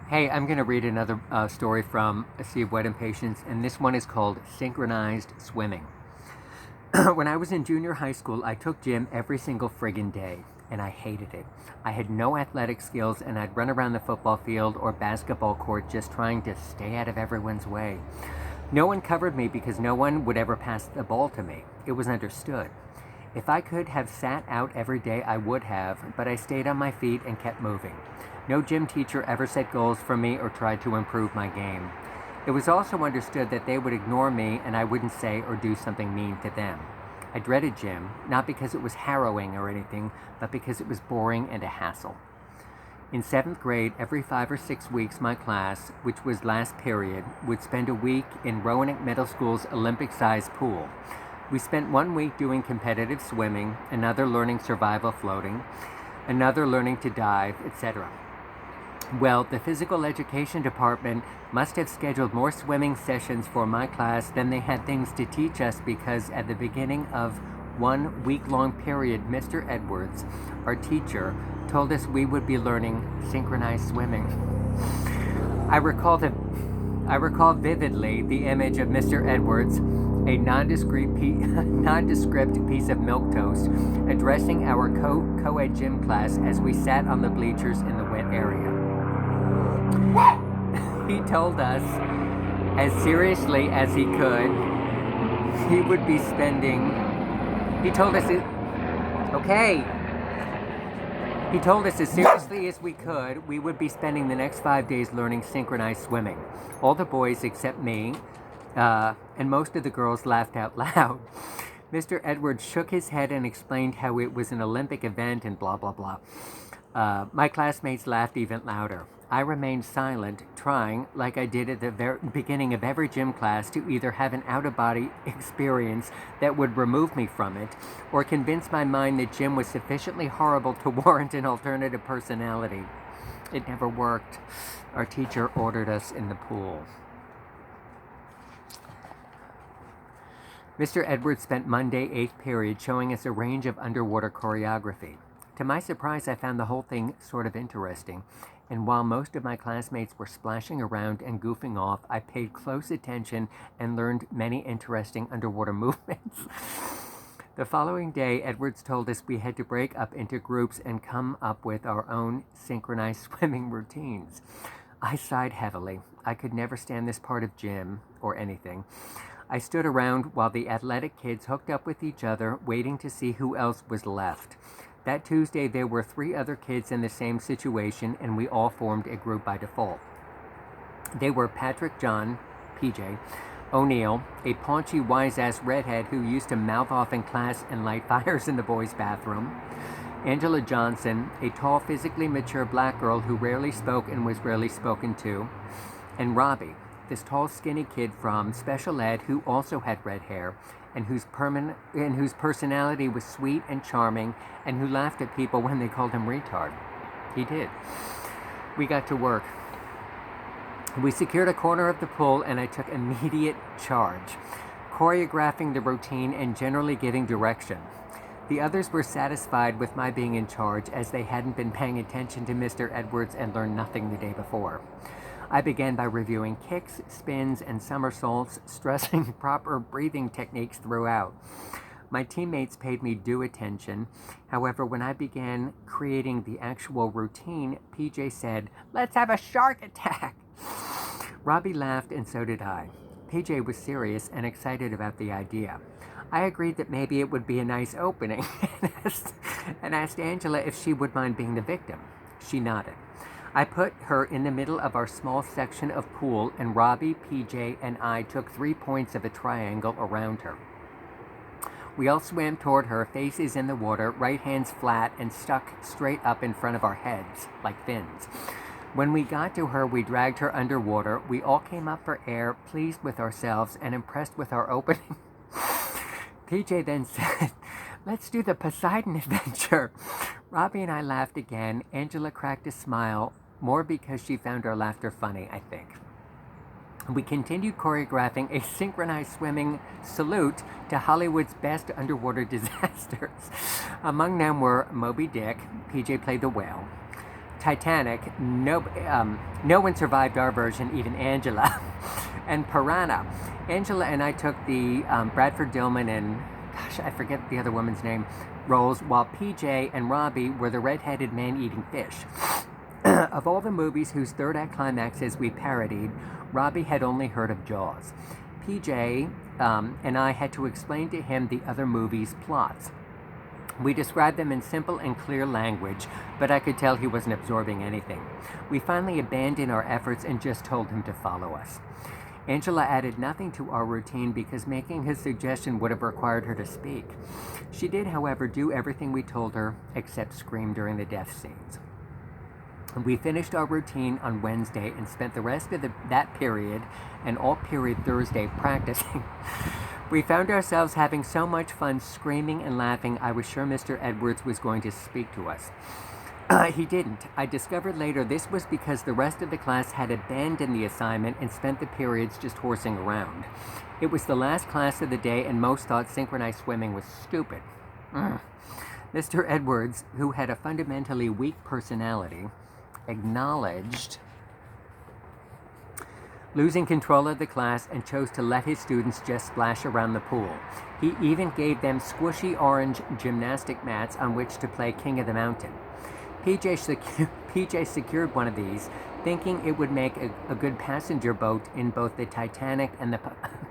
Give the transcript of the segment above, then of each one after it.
Hey, I'm going to read another story from A Sea of Wet Impatiens, and this one is called Synchronized Swimming. When I was in junior high school, I took gym every single friggin' day, and I hated it. I had no athletic skills, and I'd run around the football field or basketball court just trying to stay out of everyone's way. No one covered me because no one would ever pass the ball to me. It was understood. If I could have sat out every day, I would have, but I stayed on my feet and kept moving. No gym teacher ever set goals for me or tried to improve my game. It was also understood that they would ignore me and I wouldn't say or do something mean to them. I dreaded gym, not because it was harrowing or anything, but because it was boring and a hassle. In 7th grade, every 5 or 6 weeks, my class, which was last period, would spend a week in Roanoke Middle School's Olympic-sized pool. We spent 1 week doing competitive swimming, another learning survival floating, another learning to dive, etc. Well, the physical education department must have scheduled more swimming sessions for my class than they had things to teach us, because at the beginning of 1 week-long period, Mr. Edwards, our teacher, told us we would be learning synchronized swimming. I recall vividly the image of Mr. Edwards, a nondescript piece of milquetoast, addressing our co-ed gym class as we sat on the bleachers in the wet area. He told us, as seriously as he could, he would be spending... He told us as seriously as we could, we would be spending the next 5 days learning synchronized swimming. All the boys except me, and most of the girls, laughed out loud. Mr. Edwards shook his head and explained how it was an Olympic event and blah, blah, blah. My classmates laughed even louder. I remained silent, trying, like I did at the very beginning of every gym class, to either have an out-of-body experience that would remove me from it, or convince my mind that gym was sufficiently horrible to warrant an alternative personality. It never worked. Our teacher ordered us in the pool. Mr. Edwards spent Monday, 8th period, showing us a range of underwater choreography. To my surprise, I found the whole thing sort of interesting, and while most of my classmates were splashing around and goofing off, I paid close attention and learned many interesting underwater movements. The following day, Edwards told us we had to break up into groups and come up with our own synchronized swimming routines. I sighed heavily. I could never stand this part of gym or anything. I stood around while the athletic kids hooked up with each other, waiting to see who else was left. That Tuesday, there were 3 other kids in the same situation, and we all formed a group by default. They were Patrick John, PJ, O'Neill, a paunchy, wise-ass redhead who used to mouth off in class and light fires in the boys' bathroom, Angela Johnson, a tall, physically mature black girl who rarely spoke and was rarely spoken to, and Robbie, this tall, skinny kid from special ed who also had red hair, and whose personality was sweet and charming, and who laughed at people when they called him retard. He did. We got to work. We secured a corner of the pool, and I took immediate charge, choreographing the routine and generally giving direction. The others were satisfied with my being in charge, as they hadn't been paying attention to Mr. Edwards and learned nothing the day before. I began by reviewing kicks, spins, and somersaults, stressing proper breathing techniques throughout. My teammates paid me due attention. However, when I began creating the actual routine, PJ said, "Let's have a shark attack." Robbie laughed, and so did I. PJ was serious and excited about the idea. I agreed that maybe it would be a nice opening and asked Angela if she would mind being the victim. She nodded. I put her in the middle of our small section of pool, and Robbie, PJ, and I took 3 points of a triangle around her. We all swam toward her, faces in the water, right hands flat and stuck straight up in front of our heads, like fins. When we got to her, we dragged her underwater. We all came up for air, pleased with ourselves and impressed with our opening. PJ then said, "Let's do the Poseidon adventure." Robbie and I laughed again. Angela cracked a smile, more because she found our laughter funny, I think. We continued choreographing a synchronized swimming salute to Hollywood's best underwater disasters. Among them were Moby Dick, PJ played the whale, Titanic, no one survived our version, even Angela, and Piranha. Angela and I took the Bradford Dillman and, gosh, I forget the other woman's name, roles, while PJ and Robbie were the red-headed man eating fish. Of all the movies whose third act climaxes we parodied, Robbie had only heard of Jaws. PJ and I had to explain to him the other movies' plots. We described them in simple and clear language, but I could tell he wasn't absorbing anything. We finally abandoned our efforts and just told him to follow us. Angela added nothing to our routine because making his suggestion would have required her to speak. She did, however, do everything we told her except scream during the death scenes. We finished our routine on Wednesday and spent the rest of that period and all period Thursday practicing. We found ourselves having so much fun screaming and laughing, I was sure Mr. Edwards was going to speak to us. He didn't. I discovered later this was because the rest of the class had abandoned the assignment and spent the periods just horsing around. It was the last class of the day and most thought synchronized swimming was stupid. Mr. Edwards, who had a fundamentally weak personality, acknowledged losing control of the class and chose to let his students just splash around the pool. He even gave them squishy orange gymnastic mats on which to play King of the Mountain. PJ secured one of these, thinking it would make a good passenger boat in both the Titanic and the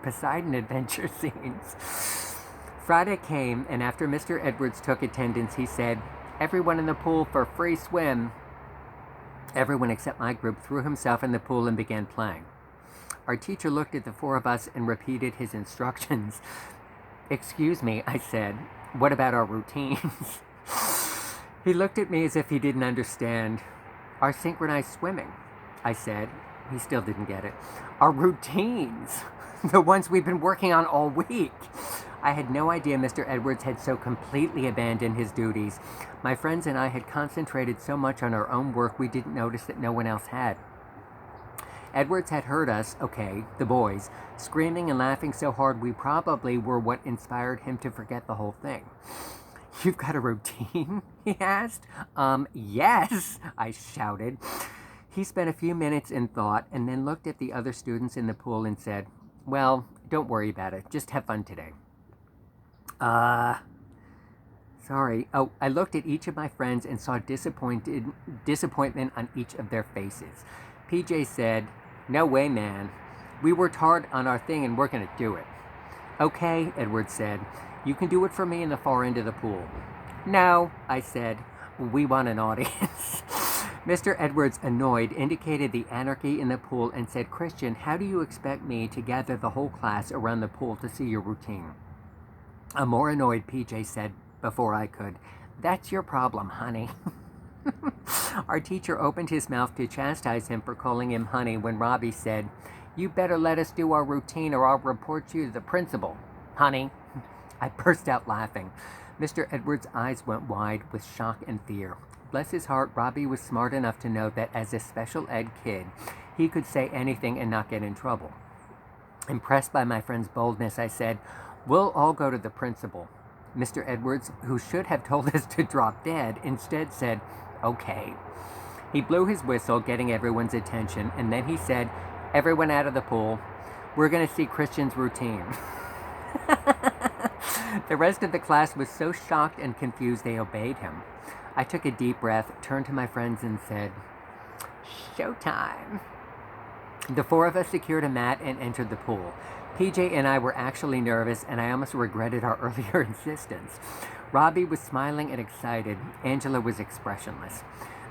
Poseidon adventure scenes. Friday came, and after Mr. Edwards took attendance, he said, "Everyone in the pool for free swim." Everyone except my group threw himself in the pool and began playing. Our teacher looked at the four of us and repeated his instructions. "Excuse me," I said. "What about our routines?" He looked at me as if he didn't understand. "Our synchronized swimming," I said. He still didn't get it. "Our routines, the ones we've been working on all week." I had no idea Mr. Edwards had so completely abandoned his duties. My friends and I had concentrated so much on our own work we didn't notice that no one else had. Edwards had heard us, okay, the boys, screaming and laughing so hard we probably were what inspired him to forget the whole thing. "You've got a routine?" he asked. Yes, I shouted. He spent a few minutes in thought and then looked at the other students in the pool and said, "Well, don't worry about it. Just have fun today." Sorry. Oh, I looked at each of my friends and saw disappointment on each of their faces. PJ said, "No way, man. We worked hard on our thing and we're going to do it." "Okay," Edward said. "You can do it for me in the far end of the pool." "No," I said. "We want an audience." Mr. Edwards, annoyed, indicated the anarchy in the pool and said, "Christian, how do you expect me to gather the whole class around the pool to see your routine?" A more annoyed PJ said, before I could, "That's your problem, honey." Our teacher opened his mouth to chastise him for calling him honey when Robbie said, "You better let us do our routine or I'll report you to the principal, honey." I burst out laughing. Mr. Edwards' eyes went wide with shock and fear. Bless his heart, Robbie was smart enough to know that as a special ed kid, he could say anything and not get in trouble. Impressed by my friend's boldness, I said, "We'll all go to the principal." Mr. Edwards, who should have told us to drop dead, instead said, "Okay." He blew his whistle, getting everyone's attention, and then he said, "Everyone out of the pool. We're going to see Christian's routine." The rest of the class was so shocked and confused they obeyed him. I took a deep breath, turned to my friends, and said, "Showtime." The four of us secured a mat and entered the pool. PJ and I were actually nervous, and I almost regretted our earlier insistence. Robbie was smiling and excited. Angela was expressionless.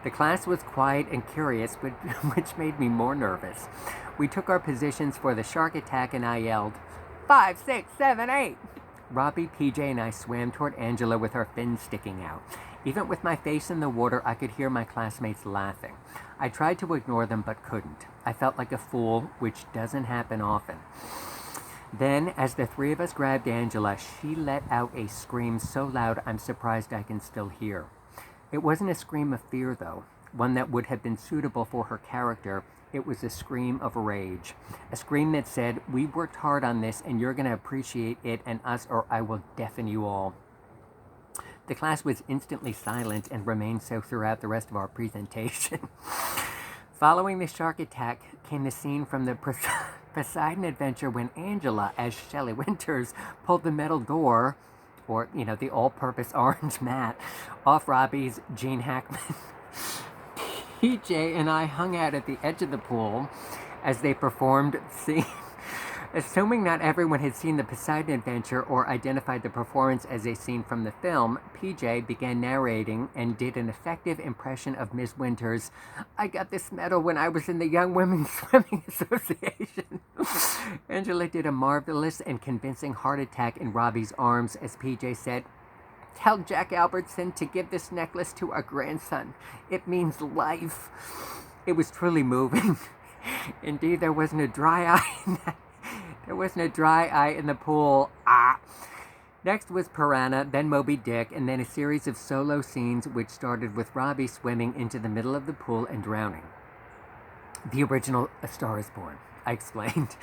The class was quiet and curious, which made me more nervous. We took our positions for the shark attack, and I yelled, 5, 6, 7, 8. Robbie, PJ, and I swam toward Angela with our fins sticking out. Even with my face in the water, I could hear my classmates laughing. I tried to ignore them, but couldn't. I felt like a fool, which doesn't happen often. Then, as the three of us grabbed Angela, she let out a scream so loud I'm surprised I can still hear. It wasn't a scream of fear, though, one that would have been suitable for her character. It was a scream of rage. A scream that said, "We worked hard on this, and you're going to appreciate it and us, or I will deafen you all." The class was instantly silent and remained so throughout the rest of our presentation. Following the shark attack came the scene from the Poseidon adventure when Angela, as Shelley Winters, pulled the metal door, or, the all-purpose orange mat, off Robbie's Gene Hackman. PJ and I hung out at the edge of the pool as they performed the scene. Assuming not everyone had seen the Poseidon adventure or identified the performance as a scene from the film, PJ began narrating and did an effective impression of Miss Winters. I got this medal when I was in the Young Women's Swimming Association. Angela did a marvelous and convincing heart attack in Robbie's arms as PJ said, "Tell Jack Albertson to give this necklace to our grandson. It means life." It was truly moving. Indeed, there wasn't a dry eye in the pool. Next was Piranha, then Moby Dick, and then a series of solo scenes which started with Robbie swimming into the middle of the pool and drowning. The original A Star is Born, I explained.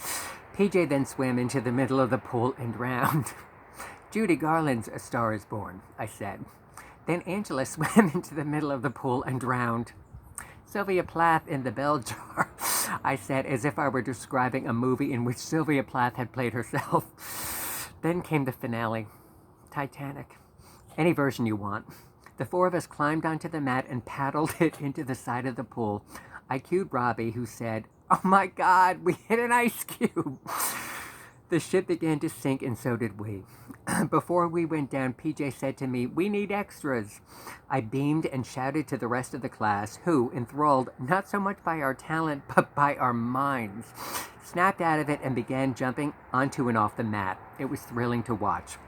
PJ then swam into the middle of the pool and drowned. Judy Garland's A Star is Born, I said. Then Angela swam into the middle of the pool and drowned. Sylvia Plath in The Bell Jar, I said, as if I were describing a movie in which Sylvia Plath had played herself. Then came the finale, Titanic. Any version you want. The four of us climbed onto the mat and paddled it into the side of the pool. I cued Robbie, who said, "Oh my God, we hit an ice cube." The ship began to sink, and so did we. Before we went down, PJ said to me, "We need extras." I beamed and shouted to the rest of the class, who, enthralled not so much by our talent, but by our minds, snapped out of it and began jumping onto and off the mat. It was thrilling to watch.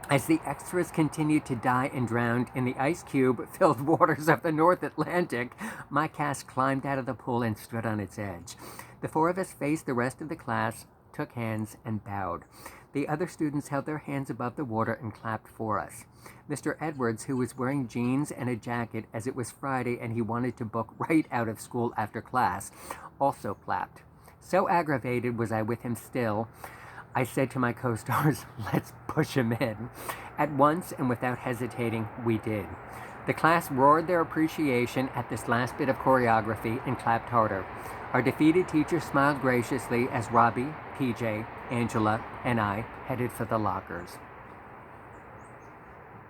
As the extras continued to die and drown in the ice cube-filled waters of the North Atlantic, my cast climbed out of the pool and stood on its edge. The four of us faced the rest of the class, took hands, and bowed. The other students held their hands above the water and clapped for us. Mr. Edwards, who was wearing jeans and a jacket as it was Friday and he wanted to book right out of school after class, also clapped. So aggravated was I with him still, I said to my co-stars, "Let's push him in." At once and without hesitating, we did. The class roared their appreciation at this last bit of choreography and clapped harder. Our defeated teacher smiled graciously as Robbie, PJ, Angela, and I headed for the lockers.